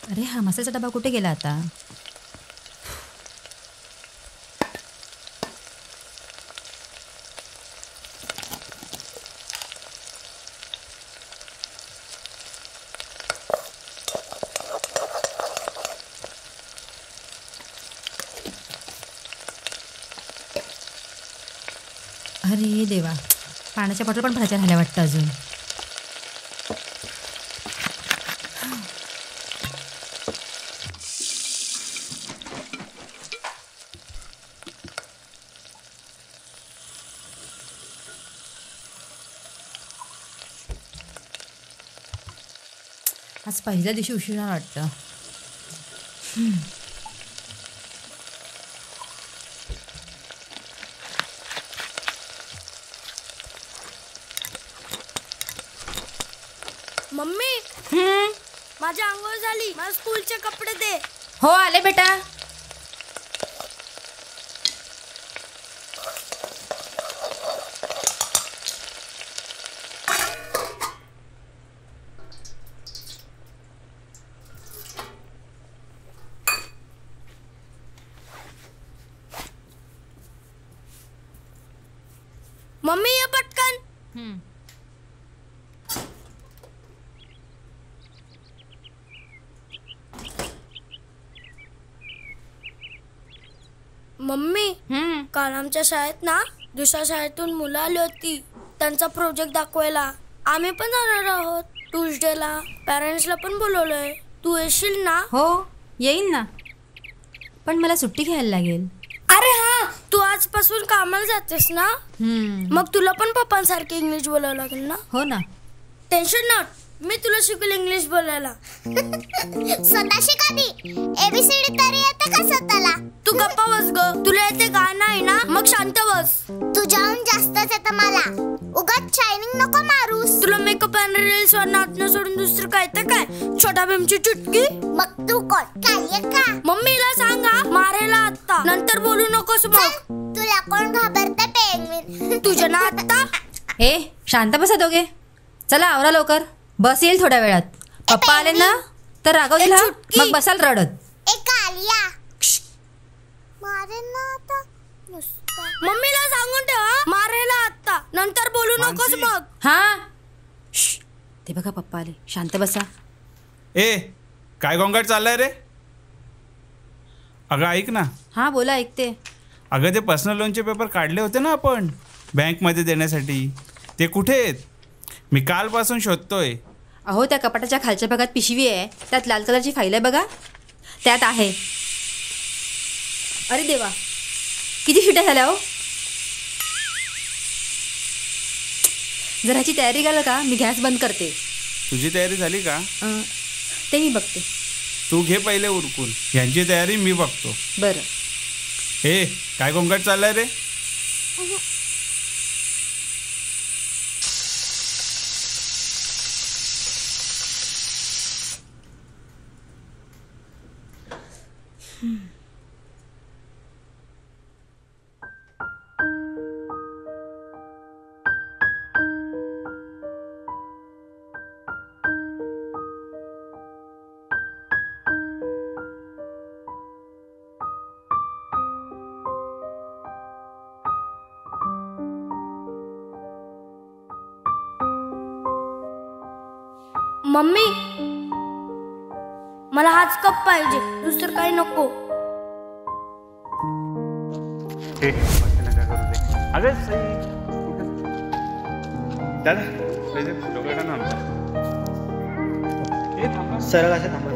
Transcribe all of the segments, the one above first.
अरे हा मसाल्याचा डबा कुठे गेला आता? अरे देवा, पाण्याच्या बॉटल पण भरायच्या झाल्या वाटतं अजून. आज पहिल्या दिवशी उशिरा वाटतं. मम्मी माझी आंघोळ झाली, मला स्कूलचे कपडे दे. हो आले बेटा. मम्मी ये पटकन. मम्मी काल आमच्या शाळेत ना दुसऱ्या शाळेतून मुलं आली होती त्यांचा प्रोजेक्ट दाखवायला. आम्ही पण जाणार आहोत ट्यूजडेला. पॅरेंट्सला पण बोलवलंय. तू येशील ना? हो येईन ना, पण मला सुट्टी घ्यायला लागेल. अरे हा, तू आजपासून कामाला जातेस ना, मग तुला पण पप्पांसारखे इंग्लिश बोलावं लागेल ना. हो ना. टेन्शन नॉट, मी तुला शिकवेल इंग्लिश बोलायला. स्वतः शिकावी. एबीसीडी तरी येते का स्वतःला? तू गप्पा बस ग. तुला येते का नाही ना, मग शांत बस. तुझ्याहून जास्तच येतं मला. उगाच शायनिंग नको मारूस. तुला मेकअप आणि रील्स वर नाचणं सोडून दुसरं काय तर काय? छोटा भीमची चुटकी. मग तू कोण काय का? मम्मीला सांगा मारायला आत्ता, नंतर बोलू नकोस मग. तुला कोण घाबरतं पेंग्विन? तुझ्या ना आत्ता. ए शांत बसा दोघे. चला आवरा लवकर, बस येईल थोड्या वेळात. पप्पा आले ना तर रागवतील हा, मग बसाल रडत. एक आलिया मारे ना आता. मम्मीला सांगून ठेवा मारायला आत्ता, नंतर बोलू नकोस मग. हा ते बघा पप्पा आले, शांत बसा. ए काय गोंगाट चाललाय रे? अगं ऐक ना. हा बोला, ऐकते. अगं ते पर्सनल लोनचे पेपर काढले होते ना आपण बँकमध्ये देण्यासाठी, ते कुठे आहेत? मी कालपासून शोधतोय. अहो त्या कपाटाच्या खालच्या भागात पिशवी आहे, त्यात लाल कलरची फाईल आहे बघा, त्यात आहे. अरे देवा, किती शिट्या झाल्या हो. जराची तयारी केलं का, मी गॅस बंद करते. तुझी तयारी झाली का? ते मी बघते. तू घे पहिले उरकून, यांची तयारी मी बघतो. बरं. ए काय गोंगाट चाललाय रे? मम्मी मला हाच कप पाहिजे, दुसरं काही नको. अगं सरळ असे थांबा.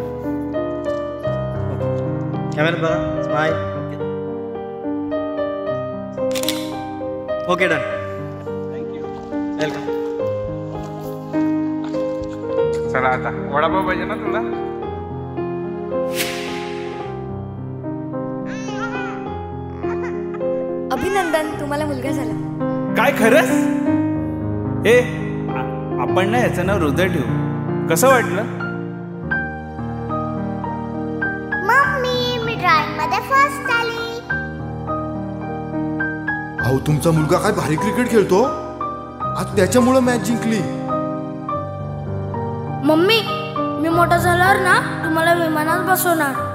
कॅमेरा बघा, smile. Okay done. Thank you, welcome. चला आता वडापाव पाहिजे ना तुला? अभिनंदन, तुम्हाला मुलगा झाला. काय खरंच? ए आपण ना याचं नाव हृदय ठेवू. कसं वाटलं? मम्मी मी ड्रॉइंग मध्ये फर्स्ट आली. अहो तुमचा मुलगा काय भारी क्रिकेट खेळतो. आज त्याच्यामुळे मॅच जिंकली. मम्मी मी मोठा झाल्यावर ना तुम्हाला विमानात बसवणार.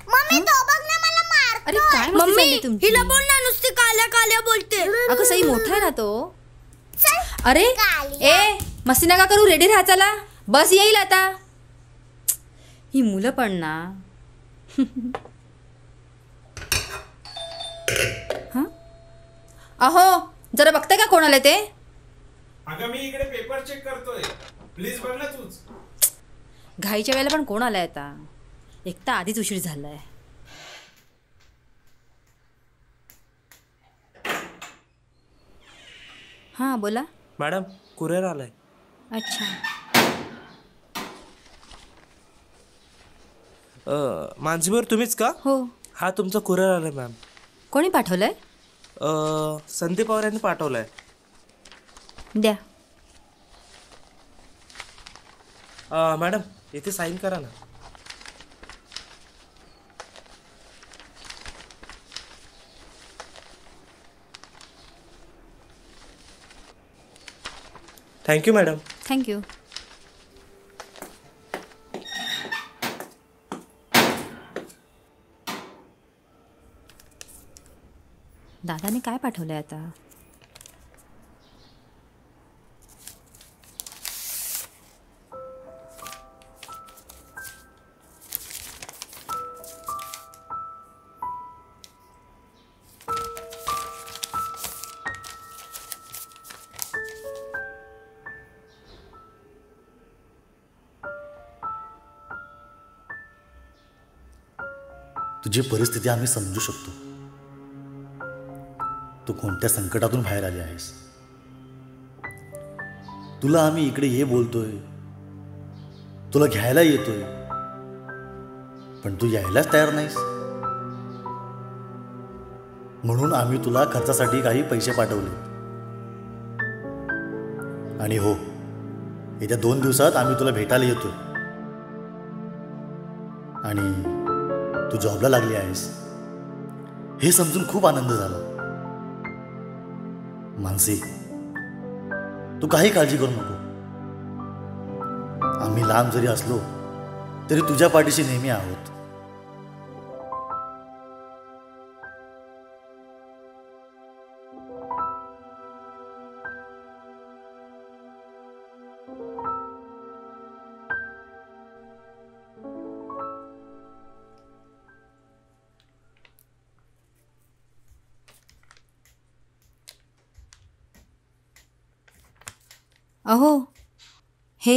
मम्मी तो बघ ना मला मारतो. अरे काय मस्ती मम्मी चालली तुमची? हिला बोल ना, नुसती काल्या काल्या बोलते. अगं सई मोठा आहे ना तो. चल. अरे कालिया. ए मस्ती नका करू, रेडी राहा. चला बस येईल आता. ही मुलं पण ना. हं? अहो जरा बघताय का कोण आले ते? अगं मी इकडे पेपर चेक करतोय. प्लीज बघ ना तूच. घाईच्या वेळेला पण कोण आलाय आता? एक तर आधीच उशीर झालाय. हां बोला. मॅडम कुरिअर आलाय. अच्छा. मानसीवर तुम्हीच का? हो. हा तुमचा कुरिअर आलाय मॅम. कोणी पाठवलंय? संदीप पवार यांनी पाठवलाय. द्या. मॅडम इथे साईन करा ना. Thank you madam. थँक्यू. दादाने काय पाठवलंय आता? तुझी परिस्थिती आम्ही समजू शकतो. तू कोणत्या संकटातून बाहेर आली आहेस. तुला आम्ही इकडे ये बोलतोय, तुला घ्यायला येतोय, पण तू यायलाच तयार नाहीस. म्हणून आम्ही तुला खर्चासाठी काही पैसे पाठवले. आणि हो, येत्या 2 दिवसात आम्ही तुला भेटायला येतोय. आणि तू जॉबला लागली आहेस हे समजून खूप आनंद झाला. मानसी, तू काही काळजी करू नको. आम्ही लांब जरी असलो तरी तुझ्या पाठीशी नेहमी आहोत. अहो हे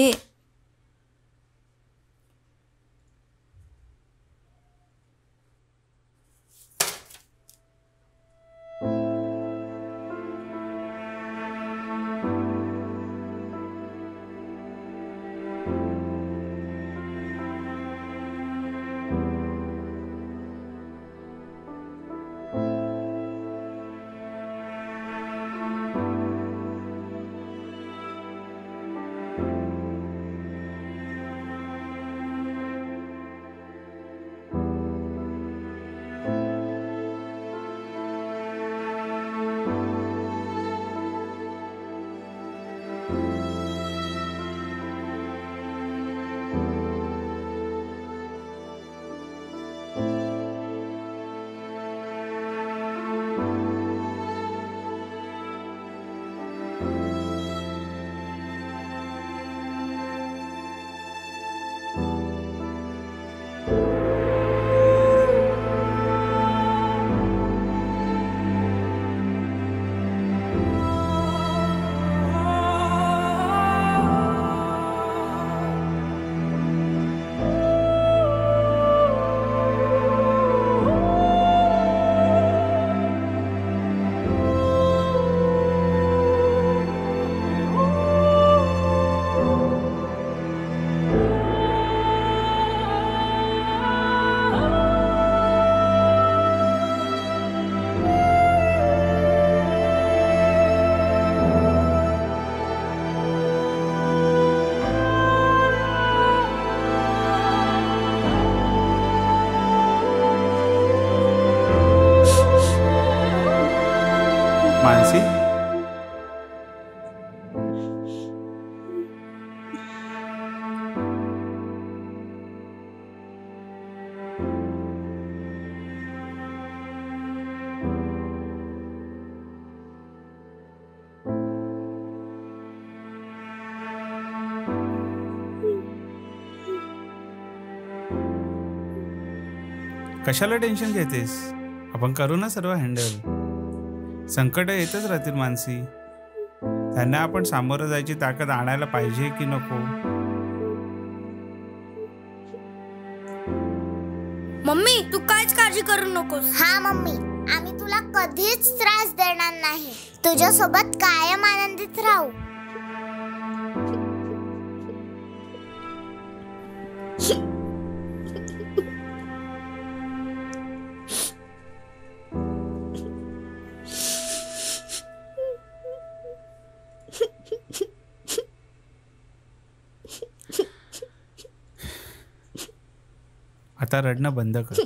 कशाला टेन्शन घेतेस? आपण करू ना सर्व हँडल. संकट येतच राहतील मानसी, त्यांना आपण सामोरं जायची ताकद आणायला पाहिजे की नको? मम्मी तू काहीच काळजी करू नकोस. हा मम्मी, आम्ही तुला कधीच त्रास देणार नाही. तुझ्या सोबत कायम आनंदित राहू. आता रडणं बंद कर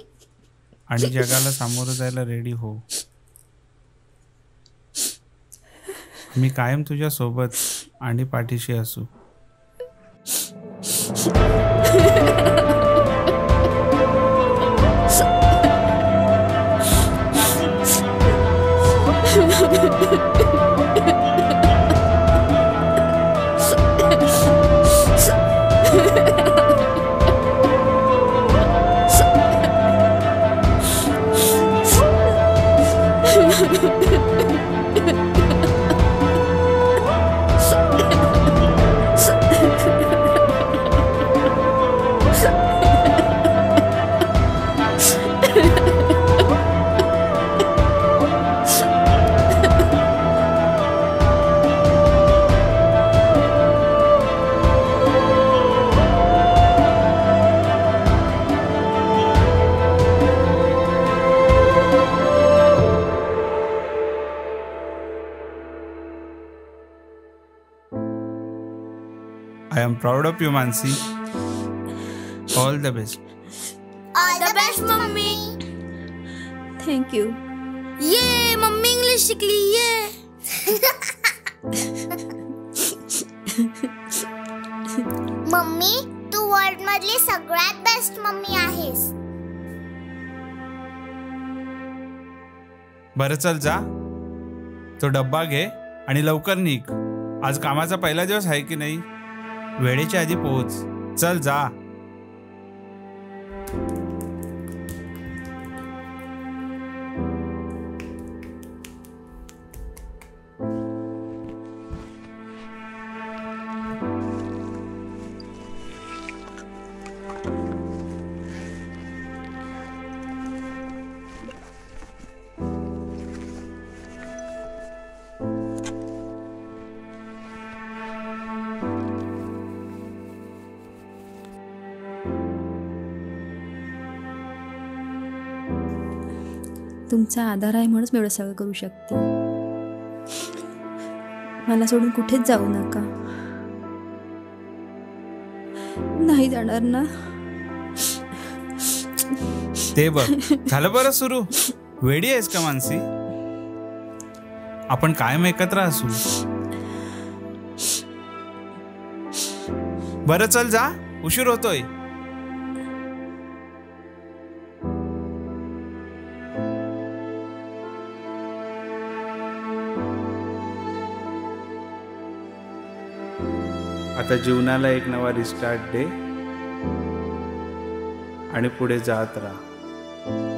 आणि जगाला सामोरं जायला रेडी हो. मी कायम तुझ्या सोबत आणि पाठीशी असू. I am proud of you, Mansi. All the best. All the best mummy. Thank you. ये मम्मी इंग्लिश शिकली. ये मम्मी, तू वर्ल्ड मधली सगळ्यात बेस्ट मम्मी आहेस. बरं चल जा, तो डब्बा घे आणि लवकर निघ. आज कामाचा पहिला दिवस आहे की नाही? वेळेच्या आधी पोहोच. चल जा. तुमचा आधार आहे म्हणूनच मी एवढं सगळं करू शकते. मला सोडून कुठेच जाऊ नका. नाही जाणार ना? ते बघ, झालं बरं सुरू. वेडी आहेस का मानसी? आपण कायम एकत्र असू. बरं चल जा, उशीर होतोय. आता जीवनाला एक नवा रिस्टार्ट दे आणि पुढे जात राहा.